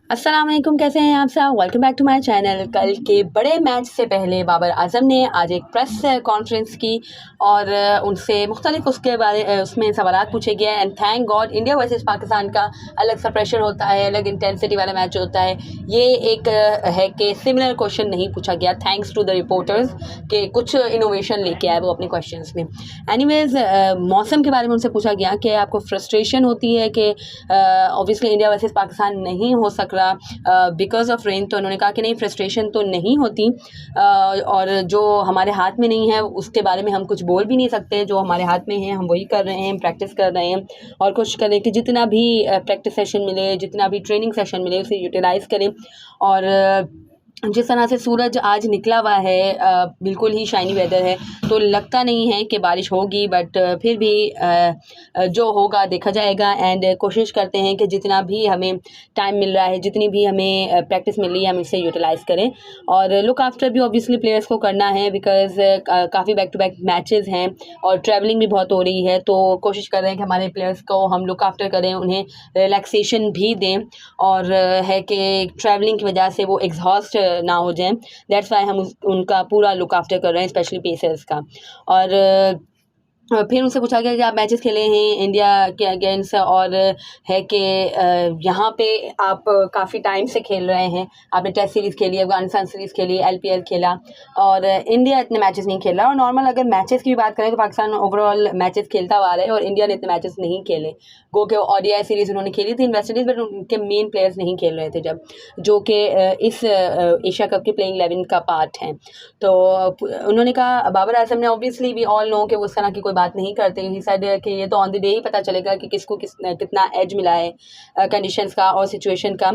अस्सलाम वालेकुम, कैसे हैं आप सब। Welcome back to my channel. कल के बड़े मैच से पहले बाबर आजम ने आज एक प्रेस कॉन्फ्रेंस की और उनसे मुख्तलिफ उसके बारे उसमें सवाल पूछे गए। And thank God India versus Pakistan का अलग सा प्रेशर होता है, अलग इंटेंसिटी वाला मैच होता है। ये एक है कि सिमिलर क्वेश्चन नहीं पूछा गया, थैंक्स टू द रिपोर्टर्स के कुछ इनोवेशन लेके आए वो अपने क्वेश्चन में। एनीवेज मौसम के बारे में उनसे पूछा गया कि आपको फ्रस्ट्रेशन होती है कि ऑब्वियसली इंडिया वर्सेस पाकिस्तान नहीं हो सक रहा बिकॉज ऑफ रेन। तो उन्होंने कहा कि नहीं, फ्रस्ट्रेशन तो नहीं होती और जो हमारे हाथ में नहीं है उसके बारे में हम कुछ बोल भी नहीं सकते। जो हमारे हाथ में है हम वही कर रहे हैं, प्रैक्टिस कर रहे हैं और कोशिश करें कि जितना भी प्रैक्टिस सेशन मिले, जितना भी ट्रेनिंग सेशन मिले उसे यूटिलाइज़ करें। और जिस तरह से सूरज आज निकला हुआ है, बिल्कुल ही शाइनी वेदर है, तो लगता नहीं है कि बारिश होगी, बट फिर भी जो होगा देखा जाएगा। एंड कोशिश करते हैं कि जितना भी हमें टाइम मिल रहा है, जितनी भी हमें प्रैक्टिस मिल रही है, हम इसे यूटिलाइज़ करें। और लुक आफ्टर भी ऑब्वियसली प्लेयर्स को करना है बिकॉज काफ़ी बैक टू बैक मैचेस हैं और ट्रैवलिंग भी बहुत हो रही है। तो कोशिश कर रहे हैं कि हमारे प्लेयर्स को हम लुक आफ्टर करें, उन्हें रिलैक्सेशन भी दें और है कि ट्रैवलिंग की वजह से वो एग्जॉस्ट ना हो जाएं। दैट्स वाई हम उनका पूरा लुक आफ्टर कर रहे हैं, स्पेशली पेसर्स का। और फिर उनसे पूछा गया कि आप मैचेस खेले हैं इंडिया के अगेंस्ट और है कि यहाँ पे आप काफ़ी टाइम से खेल रहे हैं, आपने टेस्ट सीरीज़ खेली, अफगानिस्तान सीरीज़ खेली, LPL खेला और इंडिया इतने मैचेस नहीं खेल रहा। और नॉर्मल अगर मैचेस की भी बात करें तो पाकिस्तान ओवरऑल मैचेस खेलता हुआ रहा है और इंडिया ने इतने मैचेस नहीं खेले। गो के ODI सीरीज़ उन्होंने खेली थी वेस्टइंडीज़, बट उनके मेन प्लेयर्स नहीं खेल रहे थे जब, जो कि इस एशिया कप के प्लेइंग 11 का पार्ट हैं। तो उन्होंने कहा, बाबर आजम ने ऑब्वियसली भी ऑल नो कि वो उस तरह की कोई बात नहीं करते। ही सेड कि ये तो ऑन द डे ही पता चलेगा कि किसको कितना एज मिला है कंडीशंस का और सिचुएशन का।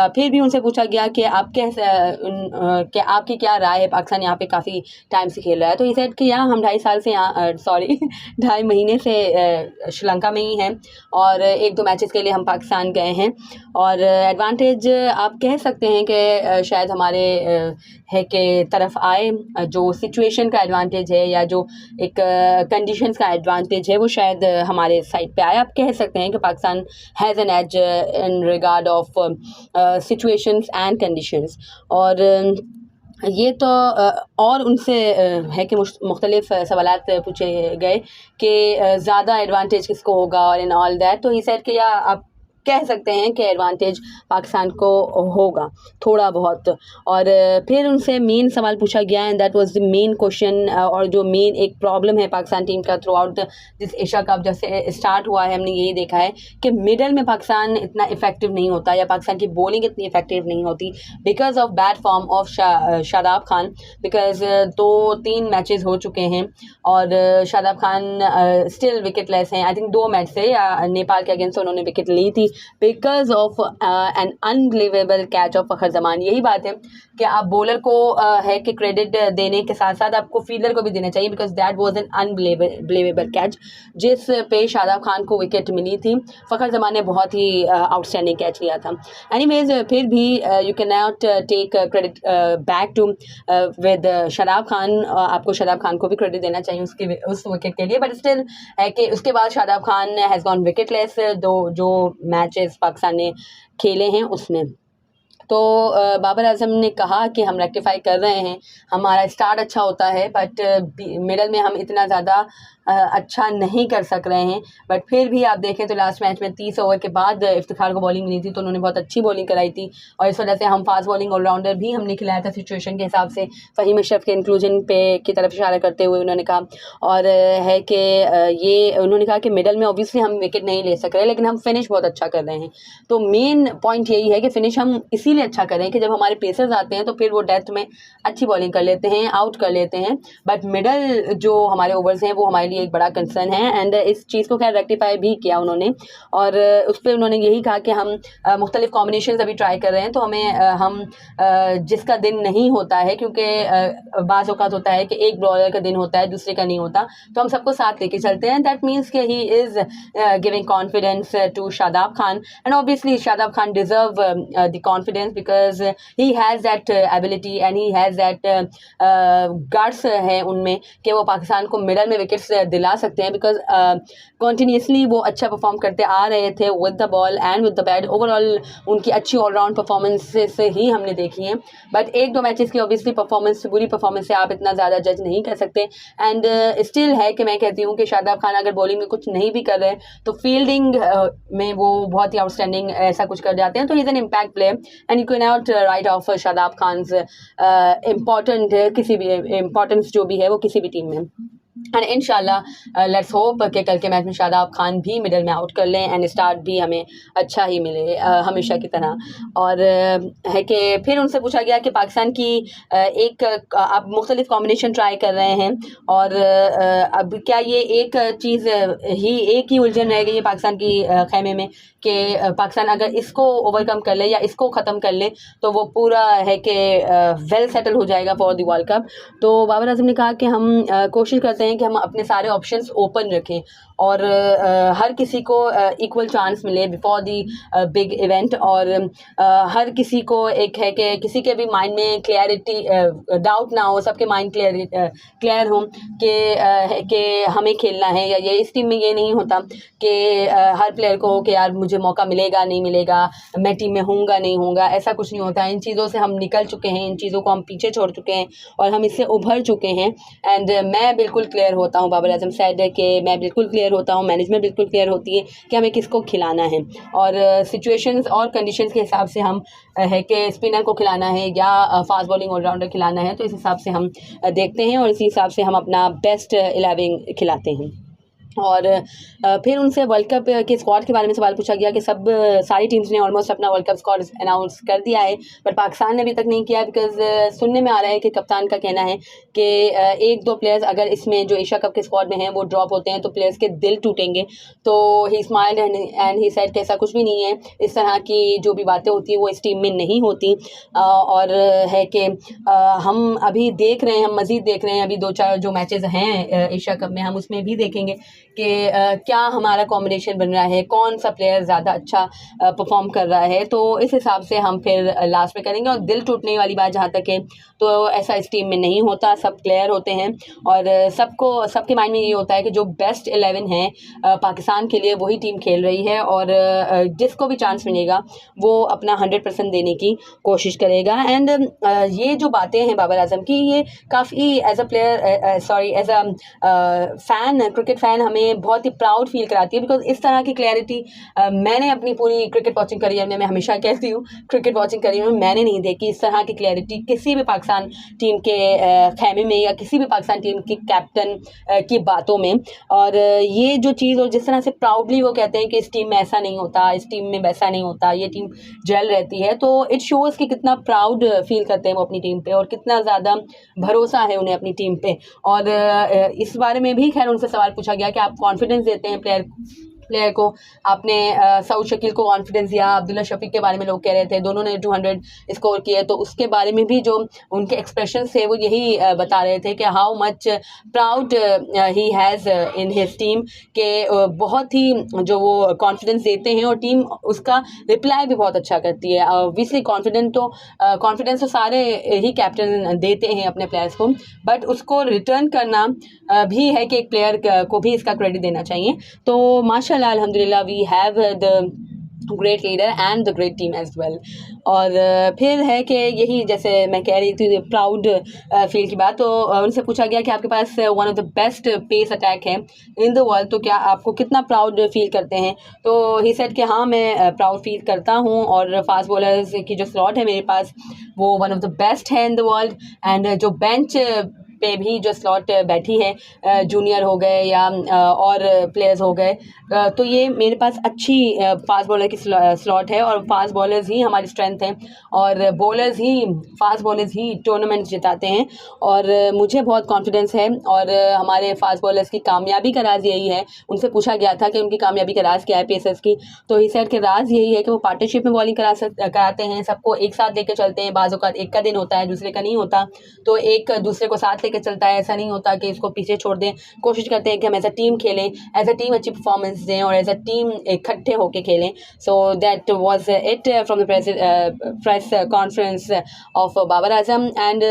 फिर भी उनसे पूछा गया कि आप कि आपकी क्या राय है, पाकिस्तान यहाँ पे काफ़ी टाइम से खेल रहा है। तो ये सेड कि यहाँ हम 2.5 साल से यहाँ 2.5 महीने से श्रीलंका में ही हैं और 1-2 मैचेस के लिए हम पाकिस्तान गए हैं। और एडवांटेज आप कह सकते हैं कि शायद हमारे है के तरफ आए, जो सिचुएशन का एडवांटेज है या जो एक कंडीशंस का एडवांटेज है वो शायद हमारे साइड पे आए। आप कह सकते हैं कि Pakistan has an edge in regard of situations and conditions. और ये तो और उनसे है कि मुख्तलिफ सवालात पूछे गए कि ज़्यादा एडवांटेज किसको होगा और इन ऑल दैट। तो ही सेड कि या आप कह सकते हैं कि एडवांटेज पाकिस्तान को होगा थोड़ा बहुत। और फिर उनसे मेन सवाल पूछा गया and that was the main question और जो मेन एक प्रॉब्लम है पाकिस्तान टीम का through out this Asia cup जब से स्टार्ट हुआ है, हमने यही देखा है कि मिडल में पाकिस्तान इतना इफेक्टिव नहीं होता या पाकिस्तान की बॉलिंग इतनी इफेक्टिव नहीं होती because of bad form of Shadab Khan. Because 2-3 matches हो चुके हैं और शादाब खान स्टिल विकेटलेस हैं। आई थिंक 2 मैच से या नेपाल के अगेंस्ट उन्होंने विकेट ली थी because of an unbelievable catch of Fakhar Zaman. यही बात है कि आप बॉलर को है कि क्रेडिट देने के साथ साथ आपको फील्डर को भी देना चाहिए because that was an unbelievable catch जिस पे शादाब खान को विकेट मिली थी। फखर जमान ने बहुत ही आउटस्टैंडिंग कैच लिया था। एनीवेज फिर भी you can not take credit back to with Shadab Khan. आपको शादाब खान को भी क्रेडिट देना चाहिए उस विकेट के लिए, बट स्टिल है कि उसके बाद Shadab Khan has gone wicketless जो मैचेस पाकिस्तान ने खेले हैं उसमें। तो बाबर आजम ने कहा कि हम रेक्टिफाई कर रहे हैं, हमारा स्टार्ट अच्छा होता है बट मिडल में हम इतना ज़्यादा अच्छा नहीं कर सक रहे हैं। बट फिर भी आप देखें तो लास्ट मैच में 30 ओवर के बाद इफ्तिखार को बॉलिंग मिली थी तो उन्होंने बहुत अच्छी बॉलिंग कराई थी और इस वजह से हम फास्ट बॉलिंग ऑलराउंडर भी हमने खिलाया था सिचुएशन के हिसाब से। फ़हीम अशरफ के इंक्लूजन पे की तरफ इशारा करते हुए उन्होंने कहा। और है कि ये उन्होंने कहा कि मिडल में ऑब्वियसली हम विकेट नहीं ले सक रहे लेकिन हम फिनिश बहुत अच्छा कर रहे हैं। तो मेन पॉइंट यही है कि फिनिश हम इसीलिए अच्छा करें कि जब हमारे पेसर्स आते हैं तो फिर वो डेथ में अच्छी बॉलिंग कर लेते हैं, आउट कर लेते हैं। बट मिडल जो हमारे ओवर्स हैं वो हमारे लिए एक बड़ा कंसर्न है एंड इस चीज़ को खैर रेक्टिफाई भी किया उन्होंने। और उस पर उन्होंने यही कहा कि हम मुख्तलिफ कॉम्बिनेशन अभी ट्राई कर रहे हैं। तो हमें हम जिसका दिन नहीं होता है, क्योंकि बाज़ औक़ात होता है कि एक बॉलर का दिन होता है दूसरे का नहीं होता, तो हम सबको साथ लेके चलते हैं। दैट मीन्स कि he is giving confidence to Shadab Khan and obviously Shadab Khan deserve the confidence because he has that ability and he has that guts है उनमें कि वो पाकिस्तान को मिडल में विकेट्स दिला सकते हैं, बिकॉज कॉन्टीन्यूसली वो अच्छा परफॉर्म करते आ रहे थे with the ball and with the bat. Overall उनकी अच्छी ऑलराउंड परफॉर्मेंस से ही हमने देखी है, बट एक दो मैचेस की ऑब्वियसली परफॉर्मेंस, बुरी परफॉर्मेंस से आप इतना ज़्यादा जज नहीं कर सकते। एंड स्टिल है कि मैं कहती हूँ कि शादाब खान अगर बॉलिंग में कुछ नहीं भी कर रहे हैं तो फील्डिंग में वो बहुत ही आउटस्टैंडिंग ऐसा कुछ कर जाते हैं। तो he is an impact player and you can not right of Shadab Khan important किसी भी इम्पॉर्टेंस जो भी है वो किसी भी टीम में। एंड इंशाल्लाह लेट्स होप कि कल के मैच में शादाब खान भी मिडल में आउट कर लें एंड स्टार्ट भी हमें अच्छा ही मिले हमेशा की तरह। और है कि फिर उनसे पूछा गया कि पाकिस्तान की एक आप मुख्तलिफ कॉम्बिनेशन ट्राई कर रहे हैं और अब क्या ये एक चीज़ ही एक ही उलझन रह गई है पाकिस्तान की खेमे में कि पाकिस्तान अगर इसको ओवरकम कर ले या इसको ख़त्म कर ले तो वो पूरा है कि वेल सेटल हो जाएगा फॉर द वर्ल्ड कप। तो बाबर आजम ने कहा कि हम कोशिश करते हैं कि हम अपने सारे ऑप्शंस ओपन रखें और हर किसी को इक्वल चांस मिले बिफोर दी बिग इवेंट। और हर किसी को एक है कि किसी के भी माइंड में क्लियरिटी डाउट ना हो, सबके माइंड क्लियर हो कि हमें खेलना है। या ये इस टीम में ये नहीं होता कि हर प्लेयर को हो कि यार मुझे मौका मिलेगा नहीं मिलेगा, मैं टीम में हूँगा नहीं हूँगा, ऐसा कुछ नहीं होता। इन चीज़ों से हम निकल चुके हैं, इन चीज़ों को हम पीछे छोड़ चुके हैं और हम इससे उभर चुके हैं। एंड मैं बिल्कुल क्लियर होता हूँ, बाबर आजम साइड कि मैं बिल्कुल क्लियर होता हूँ, मैनेजमेंट बिल्कुल क्लियर होती है कि हमें किसको खिलाना है और सिचुएशंस और कंडीशंस के हिसाब से हम है कि स्पिनर को खिलाना है या फास्ट बॉलिंग ऑलराउंडर खिलाना है। तो इस हिसाब से हम देखते हैं और इसी हिसाब से हम अपना बेस्ट 11 खिलाते हैं। और फिर उनसे वर्ल्ड कप के स्क्वाड के बारे में सवाल पूछा गया कि सारी टीम्स ने ऑलमोस्ट अपना वर्ल्ड कप स्क्वाड अनाउंस कर दिया है, पर पाकिस्तान ने अभी तक नहीं किया। बिकॉज सुनने में आ रहा है कि कप्तान का कहना है कि एक दो प्लेयर्स अगर इसमें जो एशिया कप के स्क्वाड में हैं वो ड्रॉप होते हैं तो प्लेयर्स के दिल टूटेंगे। तो ही स्माइल्ड एंड ही सेड कि ऐसा कुछ भी नहीं है, इस तरह की जो भी बातें होती हैं वो इस टीम में नहीं होती। और है कि हम अभी देख रहे हैं, हम मज़ीद देख रहे हैं, अभी 2-4 जो मैचेस हैं एशिया कप में हम उसमें भी देखेंगे कि क्या हमारा कॉम्बिनेशन बन रहा है, कौन सा प्लेयर ज़्यादा अच्छा परफॉर्म कर रहा है। तो इस हिसाब से हम फिर लास्ट में करेंगे। और दिल टूटने वाली बात जहाँ तक है तो ऐसा इस टीम में नहीं होता, सब प्लेयर होते हैं और सबके माइंड में ये होता है कि जो बेस्ट 11 है पाकिस्तान के लिए वही टीम खेल रही है और जिसको भी चांस मिलेगा वो अपना 100% देने की कोशिश करेगा। एंड ये जो बातें हैं बाबर आजम की, ये काफ़ी as a player as a fan, cricket fan हमें बहुत ही प्राउड फील कराती है। बिकॉज इस तरह की क्लैरिटी मैंने अपनी पूरी क्रिकेट वॉचिंग करियर में, मैं हमेशा कहती हूँ क्रिकेट वॉचिंग करियर में मैंने नहीं देखी इस तरह की क्लैरिटी किसी भी पाकिस्तान टीम के खेमे में या किसी भी पाकिस्तान टीम की कैप्टन की बातों में। और ये जो चीज़ और जिस तरह से प्राउडली वो कहते हैं कि इस टीम में ऐसा नहीं होता, इस टीम में वैसा नहीं होता, ये टीम जल रहती है, तो इट शोज़ कि कितना प्राउड फील करते हैं वो अपनी टीम पे और कितना ज़्यादा भरोसा है उन्हें अपनी टीम पे। और इस बारे में भी खैर उनसे सवाल पूछा गया कि आप कॉन्फिडेंस देते हैं प्लेयर को। आपने सऊद शकील को कॉन्फिडेंस दिया, अब्दुल्ला शफीक के बारे में लोग कह रहे थे, दोनों ने 200 स्कोर किए, तो उसके बारे में भी जो उनके एक्सप्रेशन थे वो यही बता रहे थे कि how much proud he has in his team, के बहुत ही जो वो कॉन्फिडेंस देते हैं और टीम उसका रिप्लाई भी बहुत अच्छा करती है। ऑब्वियसली कॉन्फिडेंस तो सारे ही कैप्टन देते हैं अपने प्लेयर्स को, बट उसको रिटर्न करना भी है कि एक प्लेयर को भी इसका क्रेडिट देना चाहिए। तो माशाल्लाह अल्हम्दुलिल्लाह we have the great leader and the great team as well. और फिर है कि यही जैसे मैं कह रही थी प्राउड फील की बात, तो उनसे पूछा गया कि आपके पास one of the best pace attack है इन द वर्ल्ड, तो क्या आपको कितना प्राउड फील करते हैं। तो ही सेड कि हाँ मैं प्राउड फील करता हूँ और फास्ट बॉलर्स की जो स्लॉट है मेरे पास वो वन ऑफ द बेस्ट है इन द वर्ल्ड। एंड जो बेंच पे भी जो स्लॉट बैठी है, जूनियर हो गए या और प्लेयर्स हो गए, तो ये मेरे पास अच्छी फास्ट बॉलर की स्लॉट है और फास्ट बॉलर्स ही हमारी स्ट्रेंथ है और फास्ट बॉलर्स ही टूर्नामेंट्स जिताते हैं। और मुझे बहुत कॉन्फिडेंस है और हमारे फास्ट बॉलर्स की कामयाबी का राज यही है। उनसे पूछा गया था कि उनकी कामयाबी का राज क्या है पेसर्स की, तो ही सेड के राज यही है कि वो पार्टनरशिप में बॉलिंग कराते हैं, सबको एक साथ लेकर चलते हैं। बाज़ औक़ात एक का दिन होता है दूसरे का नहीं होता, तो एक दूसरे को साथ लेकर चलता है, ऐसा नहीं होता कि इसको पीछे छोड़ दें। कोशिश करते हैं कि हम एज अ टीम खेलें, एज अ टीम अच्छी परफॉर्मेंस दें और एज अ टीम इकट्ठे होकर खेलें। So that was it from the press conference of Babar Azam. And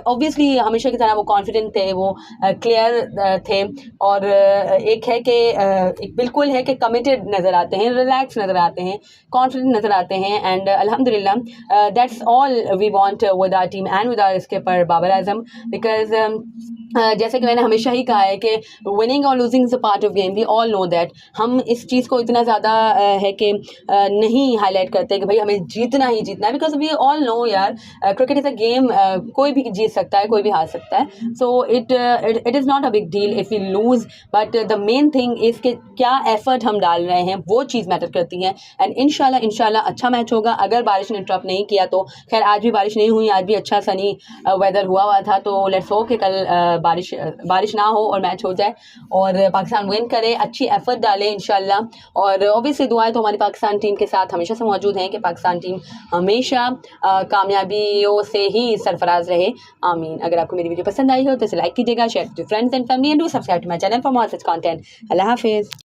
obviously हमेशा की तरह वो कॉन्फिडेंट थे, वो क्लियर थे, और एक है कि एक बिल्कुल है कि कमिटेड नज़र आते हैं, रिलैक्स नज़र आते हैं, कॉन्फिडेंट नज़र आते हैं। एंड अल्हम्दुलिल्लाह that's all we want with our team and with our skipper Babar Azam, because जैसे कि मैंने हमेशा ही कहा है कि विनिंग और losing is a part of game, we all know that. हम इस चीज़ को इतना ज़्यादा है कि नहीं हाईलाइट करते कि भाई हमें जीतना ही जीतना है, बिकॉज वी ऑल नो यार क्रिकेट इज़ अ गेम, कोई भी जीत सकता है, कोई भी हार सकता है। So it is not a big deal if we lose, but the main thing is कि क्या एफर्ट हम डाल रहे हैं, वो चीज़ मैटर करती है। एंड इंशाल्लाह अच्छा मैच होगा। अगर बारिश ने इंटरप्ट नहीं किया तो खैर, आज भी बारिश नहीं हुई, आज भी अच्छा सनी वेदर हुआ था, तो लेट्स होप कि कल बारिश ना हो और मैच हो जाए और पाकिस्तान विन करे, अच्छी एफर्ट डाले इंशाल्लाह। और ऑब्वियसली दुआएं तो हमारी पाकिस्तान टीम के साथ हमेशा से मौजूद हैं कि पाकिस्तान टीम हमेशा कामयाबियों से ही सरफराज रहे, आमीन। अगर आपको मेरी वीडियो पसंद आई हो तो इसे लाइक कीजिएगा, share to friends and family, and do subscribe to my channel for more such content. अल्लाह हाफिज़।